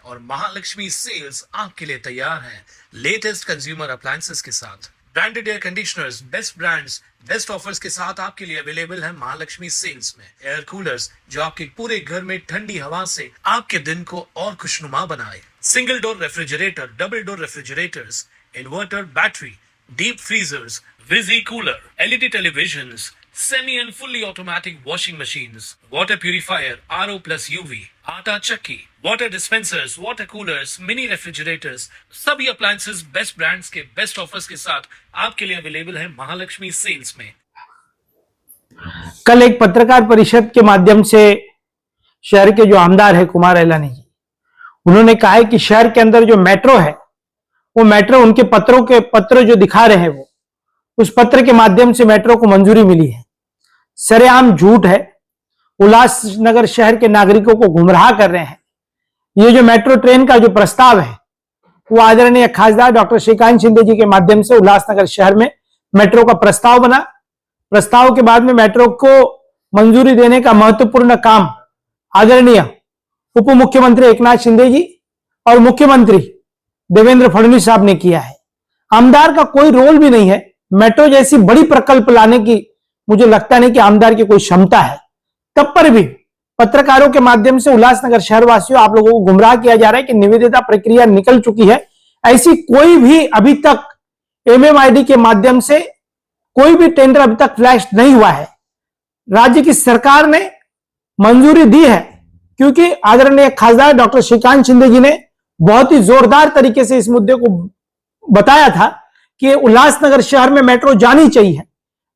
और महालक्ष्मी सेल्स आपके लिए तैयार है लेटेस्ट कंज्यूमर अप्लायंसेस के साथ। Branded air conditioners, best brands, best offers के साथ आपके लिए अवेलेबल है महालक्ष्मी सेल्स में। एयर कूलर्स जो आपके पूरे घर में ठंडी हवा से आपके दिन को और खुशनुमा बनाए। Single door refrigerator, double door refrigerators, inverter battery, deep freezers, visi cooler, LED televisions, semi and fully automatic washing machines, water purifier, RO plus UV, आटा चक्की, water dispensers, water coolers, mini refrigerators, सभी appliances best brands के best offers के साथ आपके लिए available है Mahalakshmi sales में। कल एक पत्रकार परिषद के माध्यम से शहर के जो आमदार है कुमार एलानी जी, उन्होंने कहा है कि शहर के अंदर जो मेट्रो है वो मेट्रो उनके पत्र जो दिखा रहे हैं वो उस पत्र के माध्यम से मेट्रो को मंजूरी मिली है। सरेआम झूठ है। उल्लासनगर शहर के नागरिकों को गुमराह कर रहे हैं। ये जो मेट्रो ट्रेन का जो प्रस्ताव है वो आदरणीय खासदार डॉक्टर श्रीकांत शिंदे जी के माध्यम से उल्लासनगर शहर में मेट्रो का प्रस्ताव बना। प्रस्ताव के बाद में मेट्रो को मंजूरी देने का महत्वपूर्ण काम आदरणीय उप मुख्यमंत्री एकनाथ शिंदे जी और मुख्यमंत्री देवेंद्र फडणवीस साहब ने किया है। आमदार का कोई रोल भी नहीं है। मेट्रो जैसी बड़ी प्रकल्प लाने की मुझे लगता नहीं कि आमदार की कोई क्षमता है। तब पर भी पत्रकारों के माध्यम से उल्लासनगर शहरवासियों आप लोगों को गुमराह किया जा रहा है कि निविदा प्रक्रिया निकल चुकी है। ऐसी कोई भी अभी तक एमएमआईडी के माध्यम से कोई भी टेंडर अभी तक फ्लैश नहीं हुआ है। राज्य की सरकार ने मंजूरी दी है क्योंकि आदरणीय खासदार डॉक्टर श्रीकांत शिंदे जी ने बहुत ही जोरदार तरीके से इस मुद्दे को बताया था कि उल्लासनगर शहर में मेट्रो जानी चाहिए।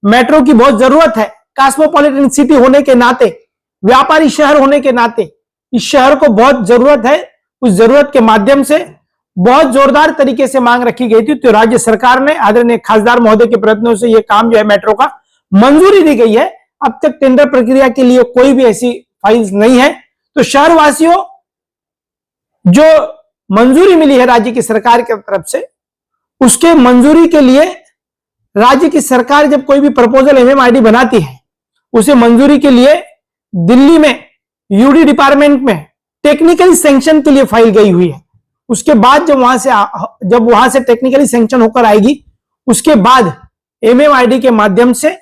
मेट्रो की बहुत जरूरत है। कॉस्मोपॉलिटन सिटी होने के नाते, व्यापारी शहर होने के नाते इस शहर को बहुत जरूरत है। उस जरूरत के माध्यम से बहुत जोरदार तरीके से मांग रखी गई थी, तो राज्य सरकार ने आदरणीय खासदार महोदय के प्रयत्नों से यह काम जो है मेट्रो का मंजूरी दी गई है। अब तक टेंडर प्रक्रिया के लिए कोई भी ऐसी फाइल्स नहीं है। तो शहरवासियों, जो मंजूरी मिली है राज्य की सरकार की तरफ से, उसके मंजूरी के लिए राज्य की सरकार जब कोई भी प्रपोजल एमएमआईडी बनाती है उसे मंजूरी के लिए दिल्ली में यूडी डिपार्टमेंट में टेक्निकली सैंक्शन के लिए फाइल गई हुई है। उसके बाद जब वहां से टेक्निकली सैंक्शन होकर आएगी, उसके बाद एमएमआईडी के माध्यम से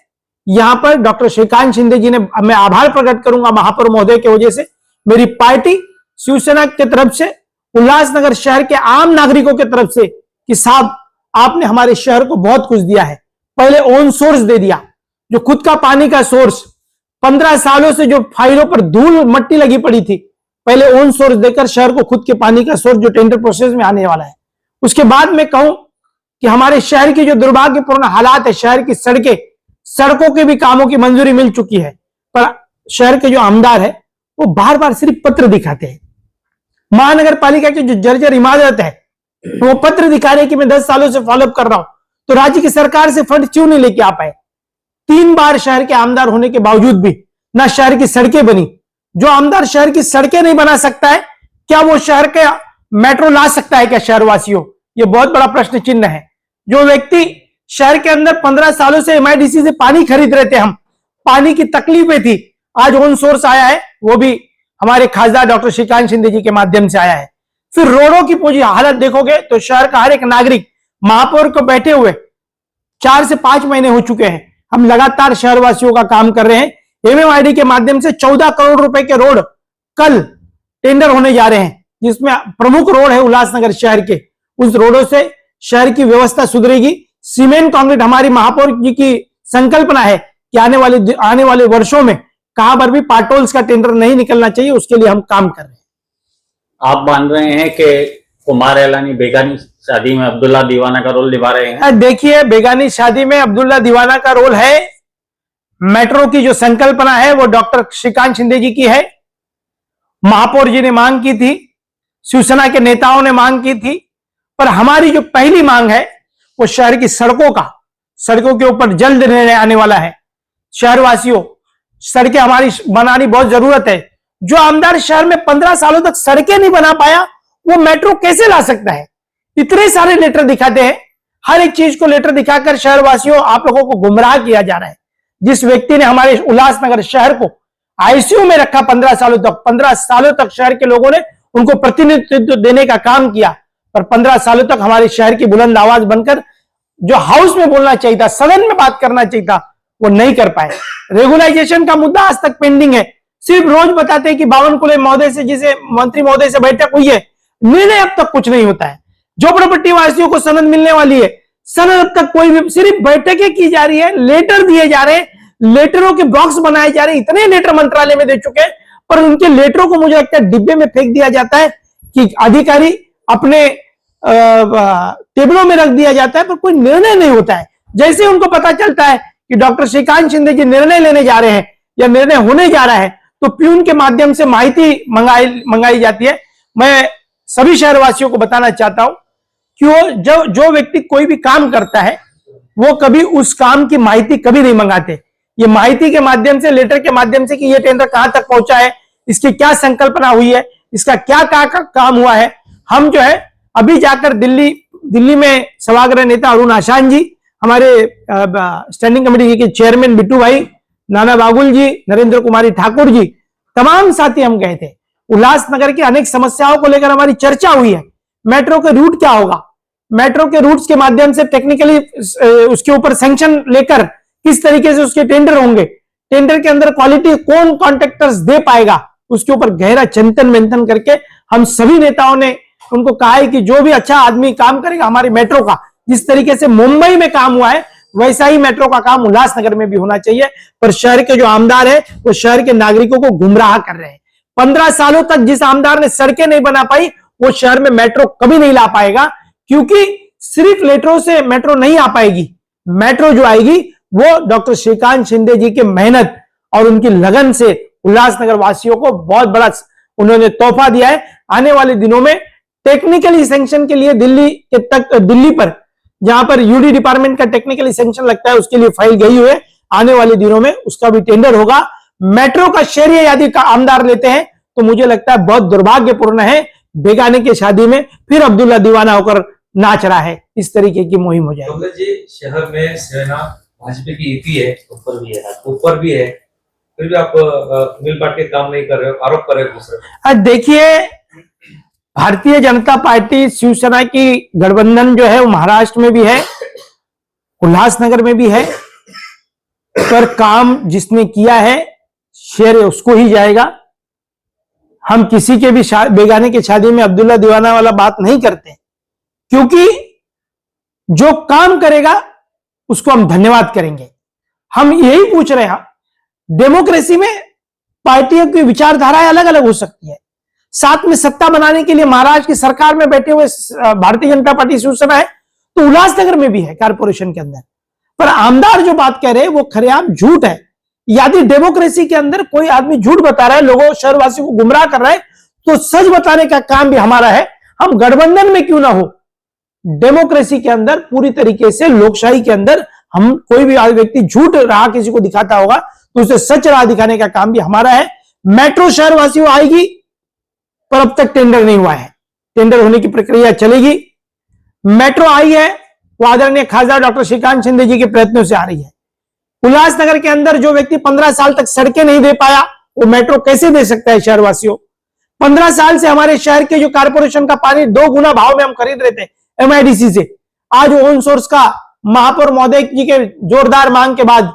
यहां पर डॉक्टर श्रीकांत शिंदे जी ने, मैं आभार प्रकट करूंगा महापौर महोदय की वजह से, मेरी पार्टी शिवसेना की तरफ से, उल्लासनगर शहर के आम नागरिकों की तरफ से कि साहब आपने हमारे शहर को बहुत कुछ दिया है। पहले ओन सोर्स दे दिया, जो खुद का पानी का सोर्स 15 सालों से जो फाइलों पर धूल मट्टी लगी पड़ी थी, पहले ओन सोर्स देकर शहर को खुद के पानी का सोर्स जो टेंडर प्रोसेस में आने वाला है। उसके बाद मैं कहूं कि हमारे शहर की जो दुर्भाग्यपूर्ण हालात है, शहर की सड़कों के भी कामों की मंजूरी मिल चुकी है, पर शहर के जो आमदार है वो बार बार सिर्फ पत्र दिखाते हैं। महानगर पालिका की जो जर्जर इमारत है वो पत्र दिखा रहे कि मैं 10 सालों से फॉलोअप कर रहा हूं, तो राज्य की सरकार से फंड क्यों नहीं लेके आ पाए? 3 बार शहर के आमदार होने के बावजूद भी ना शहर की सड़कें बनी। जो आमदार शहर की सड़कें नहीं बना सकता है, क्या वो शहर के मेट्रो ला सकता है क्या शहरवासियों? ये बहुत बड़ा प्रश्न चिन्ह है। जो व्यक्ति शहर के अंदर 15 सालों से एमआईडीसी से पानी खरीद रहे थे, हम पानी की तकलीफें थी, आज ऑन सोर्स आया है, वो भी हमारे खासदार डॉक्टर श्रीकांत शिंदे जी के माध्यम से आया है। फिर रोडों की पूरी हालत देखोगे तो शहर का हर एक नागरिक, महापौर को बैठे हुए 4 से 5 महीने हो चुके हैं, हम लगातार शहरवासियों का काम कर रहे हैं। एमएमआईडी के माध्यम से 14 करोड़ रुपए के रोड कल टेंडर होने जा रहे हैं, जिसमें प्रमुख रोड है उल्लासनगर शहर के। उस रोडों से शहर की व्यवस्था सुधरेगी। सीमेंट कंक्रीट, हमारी महापौर जी की संकल्पना है कि आने वाले वर्षों में कहां पर भी पार्टोल्स का टेंडर नहीं निकलना चाहिए, उसके लिए हम काम कर रहे हैं। आप मान रहे हैं कि कुमार एलानी बेगानी शादी में अब्दुल्ला दीवाना का रोल निभा रहे हैं? देखिए, बेगानी शादी में अब्दुल्ला दीवाना का रोल है। मेट्रो की जो संकल्पना है वो डॉक्टर श्रीकांत शिंदे जी की है। महापौर जी ने मांग की थी, शिवसेना के नेताओं ने मांग की थी, पर हमारी जो पहली मांग है वो शहर की सड़कों के ऊपर जल्द निर्णय आने वाला है। शहरवासियों, सड़कें हमारी बनानी बहुत जरूरत है। जो आमदार शहर में 15 सालों तक सड़कें नहीं बना पाया, वो मेट्रो कैसे ला सकता है? इतने सारे लेटर दिखाते हैं, हर एक चीज को लेटर दिखाकर शहरवासियों आप लोगों को गुमराह किया जा रहा है। जिस व्यक्ति ने हमारे उल्लासनगर शहर को आईसीयू में रखा 15 सालों तक, 15 सालों तक शहर के लोगों ने उनको प्रतिनिधित्व देने का काम किया, पर 15 सालों तक हमारे शहर की बुलंद आवाज बनकर जो हाउस में बोलना चाहिए था, सदन में बात करना चाहिए था, वो नहीं कर पाए। रेगुलाइजेशन का मुद्दा आज तक पेंडिंग है। सिर्फ रोज बताते हैं कि बावनकुले महोदय से, जिसे मंत्री महोदय से बैठक हुई है, निर्णय अब तक कुछ नहीं होता है। जो प्रॉपर्टी वासियों को सनद मिलने वाली है, सनद अब तक कोई भी, सिर्फ बैठकें की जा रही है, लेटर दिए जा रहे हैं, लेटरों के बॉक्स बनाए जा रहे हैं। इतने लेटर मंत्रालय में दे चुके हैं, पर उनके लेटरों को मुझे लगता है डिब्बे में फेंक दिया जाता है कि अधिकारी अपने टेबलों में रख दिया जाता है, पर कोई निर्णय नहीं होता है। जैसे उनको पता चलता है कि डॉक्टर श्रीकांत शिंदे जी निर्णय लेने जा रहे हैं या निर्णय होने जा रहा है, तो प्यून के माध्यम से माहिती मंगाई जाती है। मैं सभी शहरवासियों को बताना चाहता हूं कि जो व्यक्ति कोई भी काम करता है, वो कभी उस काम की माहिती कभी नहीं मंगाते। ये माहिती के माध्यम से, लेटर के माध्यम से कि ये टेंडर कहां तक पहुंचा है, इसकी क्या संकल्पना हुई है, इसका क्या काम हुआ है। हम जो है अभी जाकर दिल्ली में सभागृह नेता अरुण आशान जी, हमारे स्टैंडिंग कमेटी के चेयरमैन बिट्टू भाई, नाना बाबुल जी, नरेंद्र कुमारी ठाकुर जी, तमाम साथी हम गए थे। उल्लासनगर की अनेक समस्याओं को लेकर हमारी चर्चा हुई है। मेट्रो के रूट क्या होगा, मेट्रो के रूट्स के माध्यम से टेक्निकली उसके ऊपर सैंक्शन लेकर किस तरीके से उसके टेंडर होंगे, टेंडर के अंदर क्वालिटी कौन कॉन्ट्रैक्टर्स दे पाएगा, उसके ऊपर गहरा चिंतन मंथन करके हम सभी नेताओं ने उनको कहा है कि जो भी अच्छा आदमी काम करेगा हमारी मेट्रो का, जिस तरीके से मुंबई में काम हुआ है, वैसा ही मेट्रो का काम उल्लासनगर में भी होना चाहिए। पर शहर के जो आमदार है, वो शहर के नागरिकों को गुमराह कर रहे हैं। 15 सालों तक जिस आमदार ने सड़कें नहीं बना पाई, वो शहर में मेट्रो कभी नहीं ला पाएगा, क्योंकि सिर्फ लेटरों से मेट्रो नहीं आ पाएगी। मेट्रो जो आएगी वो डॉक्टर श्रीकांत शिंदे जी की मेहनत और उनकी लगन से उल्लासनगर वासियों को बहुत बड़ा उन्होंने तोहफा दिया है। आने वाले दिनों में टेक्निकली सैंक्शन के लिए दिल्ली पर, जहां पर यूडी डिपार्टमेंट का टेक्निकली सैंक्शन लगता है, उसके लिए फाइल गई हुई है। आने वाले दिनों में उसका भी टेंडर होगा। मेट्रो का शेयर यदि का आमदार लेते हैं तो मुझे लगता है बहुत दुर्भाग्यपूर्ण है। बेगाने की शादी में फिर अब्दुल्ला दीवाना होकर नाच रहा है, इस तरीके की मुहिम हो जाएगी। जी, शहर में सेना भाजपा की ईपी है, ऊपर भी है, फिर भी आप मिल बांट के काम नहीं कर रहे हो, आरोप कर रहे हो दूसरे। देखिए, भारतीय जनता पार्टी शिवसेना की गठबंधन जो है वो महाराष्ट्र में भी है, उल्लासनगर में भी है, पर काम जिसने किया है शेयर उसको ही जाएगा। हम किसी के भी बेगाने की शादी में अब्दुल्ला दीवाना वाला बात नहीं करते, क्योंकि जो काम करेगा उसको हम धन्यवाद करेंगे। हम यही पूछ रहे हैं, डेमोक्रेसी में पार्टियों की विचारधाराएं अलग अलग हो सकती है। साथ में सत्ता बनाने के लिए महाराष्ट्र की सरकार में बैठे हुए भारतीय जनता पार्टी शिवसेना है, तो उल्लासनगर में भी है कारपोरेशन के अंदर। पर आमदार जो बात कह रहे हैं वो खरेआम झूठ है। यदि डेमोक्रेसी के अंदर कोई आदमी झूठ बता रहा है, लोगों शहरवासियों को गुमराह कर रहा है, तो सच बताने का काम भी हमारा है। हम गठबंधन में क्यों ना हो, डेमोक्रेसी के अंदर पूरी तरीके से, लोकशाही के अंदर, हम कोई भी व्यक्ति झूठ राह किसी को दिखाता होगा तो उसे सच राह दिखाने का काम भी हमारा है। मेट्रो शहरवासियों आएगी, पर अब तक टेंडर नहीं हुआ है, टेंडर होने की प्रक्रिया चलेगी। मेट्रो आई है, वो आदरणीय खासदार डॉक्टर श्रीकांत शिंदे जी के प्रयत्नों से आ रही है। उल्लासनगर के अंदर जो व्यक्ति 15 साल तक सड़कें नहीं दे पाया, वो मेट्रो कैसे दे सकता है शहरवासियों? 15 साल से हमारे शहर के जो कारपोरेशन का पानी 2 गुना भाव में हम खरीद रहे थे MIDC से, आज ऑन सोर्स का महापौर महोदय जी के जोरदार मांग के बाद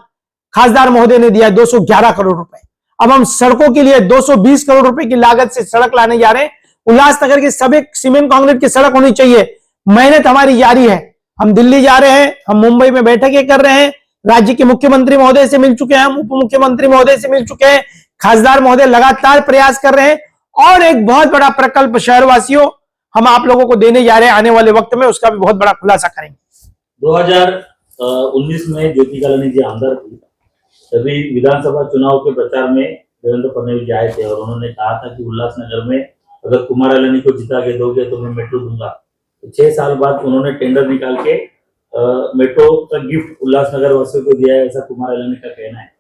खासदार महोदय ने दिया 211 करोड़ रुपए। अब हम सड़कों के लिए 220 करोड़ रुपए की लागत से सड़क लाने जा रहे हैं। उल्लासनगर के सभी सीमेंट कांक्रीट की सड़क होनी चाहिए। मेहनत हमारी जारी है। हम दिल्ली जा रहे हैं, हम मुंबई में बैठकें कर रहे हैं, राज्य के मुख्यमंत्री महोदय से मिल चुके हैं, हम उप मुख्यमंत्री महोदय से मिल चुके हैं, खासदार महोदय लगातार प्रयास कर रहे हैं, और एक बहुत बड़ा प्रकल्प शहरवासियों हम आप लोगों को देने जा रहे हैं। आने वाले वक्त में उसका भी बहुत बड़ा खुलासा करेंगे। 2019 में ज्योति कालानी जी आमदार थी, तभी विधानसभा चुनाव के प्रचार में देवेंद्र फडणवीस जी आए थे और उन्होंने कहा था कि उल्लासनगर में अगर कुमार एलानी को जिता के दोगे तो मैं मेट्रो दूंगा। तो 6 साल बाद उन्होंने टेंडर निकाल के मेट्रो का गिफ्ट उल्लासनगर वासियों को दिया है, ऐसा कुमार एलानी का कहना है।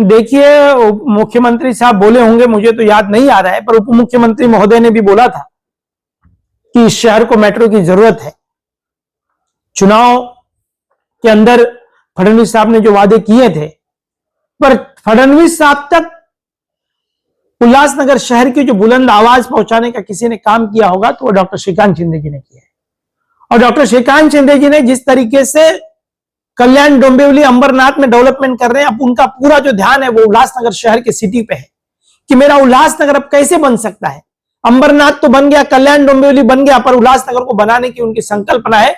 देखिए, मुख्यमंत्री साहब बोले होंगे, मुझे तो याद नहीं आ रहा है, पर उप मुख्यमंत्री महोदय ने भी बोला था कि इस शहर को मेट्रो की जरूरत है। चुनाव के अंदर फडणवीस साहब ने जो वादे किए थे, पर फडणवीस साहब तक उल्लासनगर शहर की जो बुलंद आवाज पहुंचाने का किसी ने काम किया होगा तो वो डॉक्टर श्रीकांत शिंदे जी ने किया है। और डॉक्टर श्रीकांत शिंदे जी ने जिस तरीके से कल्याण, डोंबिवली, अंबरनाथ में डेवलपमेंट कर रहे हैं, अब उनका पूरा जो ध्यान है वो उल्लासनगर शहर के सिटी पे है कि मेरा उल्लासनगर अब कैसे बन सकता है। अंबरनाथ तो बन गया, कल्याण, डोंबिवली बन गया, पर उल्लासनगर को बनाने की उनकी संकल्पना है।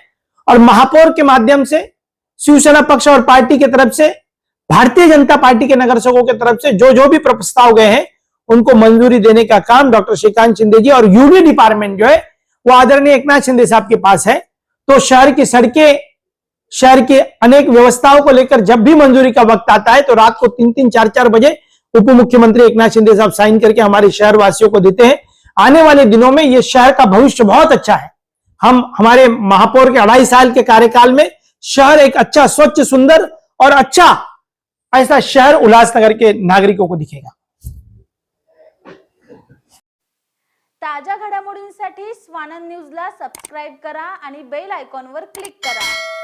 और महापौर के माध्यम से शिवसेना पक्ष और पार्टी की तरफ से, भारतीय जनता पार्टी के नगर सेवकों की तरफ से जो जो भी प्रस्ताव गए हैं उनको मंजूरी देने का काम डॉक्टर श्रीकांत शिंदे जी और यूडी डिपार्टमेंट जो है वो आदरणीय एकनाथ शिंदे साहब के पास है। तो शहर की सड़कें, शहर की अनेक व्यवस्थाओं को लेकर जब भी मंजूरी का वक्त आता है तो रात को 3-3, 4-4 बजे उप मुख्यमंत्री एकनाथ शिंदे साहब साइन करके हमारे शहर वासियों को देते हैं। आने वाले दिनों में ये शहर का भविष्य बहुत अच्छा है। हम हमारे महापौर के 2.5 साल के कार्यकाल में शहर एक अच्छा, स्वच्छ, सुंदर और अच्छा ऐसा शहर उल्लासनगर के नागरिकों को दिखेगा। ताज्या घडामोडींसाठी स्वानंद न्यूजला सबस्क्राइब करा आणि बेल आयकॉनवर क्लिक करा।